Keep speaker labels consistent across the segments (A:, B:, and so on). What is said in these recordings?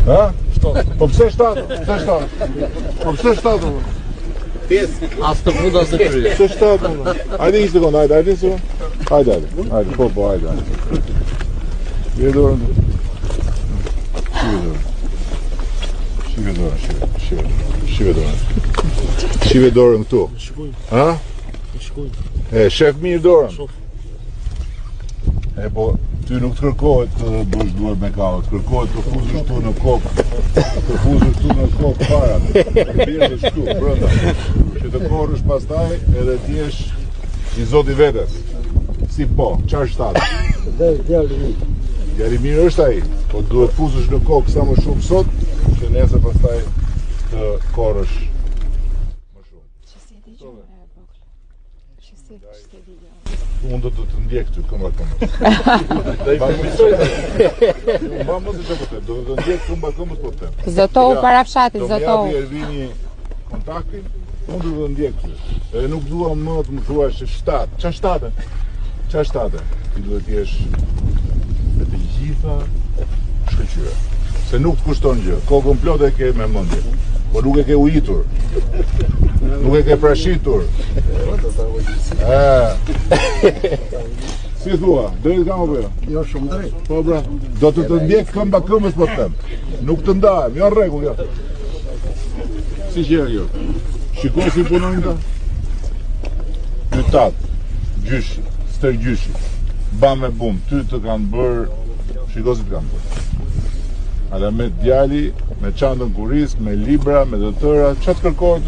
A: Ha? Po pse 7? Pse 7? Po pse 7?
B: As të fund as të kryes.
A: Pse 7? Hajde një sekond, hajde një sekond. Hajde, po, hajde. Shqive dorën. Shqive dorën këtu. Ha? E, shef mirë dorën. E, po, ty nuk të kërkohet të bësh duar me kallë, të kërkohet të fuzësh tu në kokë, para, të bjerësh këtu, brënda, që të korrësh pastaj edhe t'jesh i zoti vetes. Si po, qarë 7? Djali mirë është ai, po duhet fuzësh në kokë sa më shumë sot, që nesër pastaj të korrësh më shumë. Unë do të ndjek ty këmba. Ma mos e që po tem, do të ndjek këmba po tem.
C: Zotohu para fshatit, zotohu.
A: Do më japi Ervini kontaktin, unë do të ndjek ty. Edhe nuk dua më të më thua që 7. Qa 7? Qa 7? Ti duhet t'jesh me të gjitha shkëqyra. Se nuk të kushton gjë, kokën plot e ke me mendje, po nuk e ke ujitur. Nuk e ke prashitur. Si thua, drejt kam apo jo?
B: Jo, shumë drejt.
A: Po bra, do të të ndjek këmba këmbës po them. Nuk të ndahem, jo në rregull jo. Si qerë jo? Shikoj si punojnë ta? Pytat, gjyshi, stër gjyshi, bam me bum, ty të kanë bërë, shikoj si të kanë bërë. Ala me djali, me çantën kuris, me libra, me të tëra, çfarë të kërkohet?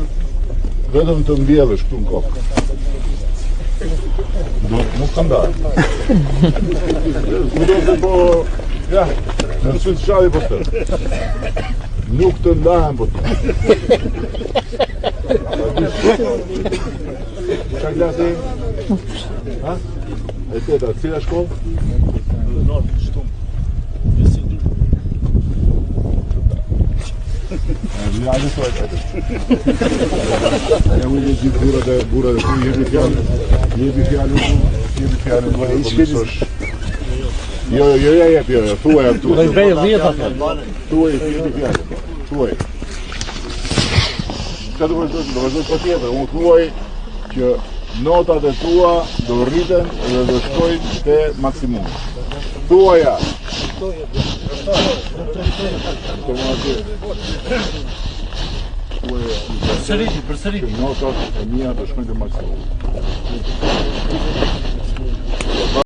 A: Vetëm të mbjellësh këtu në kokë. Nuk të ndarë. Kudo se po, ja, në sytë shadi po të. Nuk të ndahen po të. Qa klasi? Ha? E teta, cila shkollë?
D: Nërë, shtumë.
A: Hajde të ajtë. Ja ujë gjithë burat e tu, jebi fjallë, do e komisosh. Jo, thuaj jam tu.
D: Thuaj
A: jebi fjallë, thuaj. Qa do vazhdoj për tjetër, unë thuaj që notat e tua do rriten dhe do shkojnë te maksimum. Thuaja. Përsëriti. Notat e mia të shkojnë te maksimum.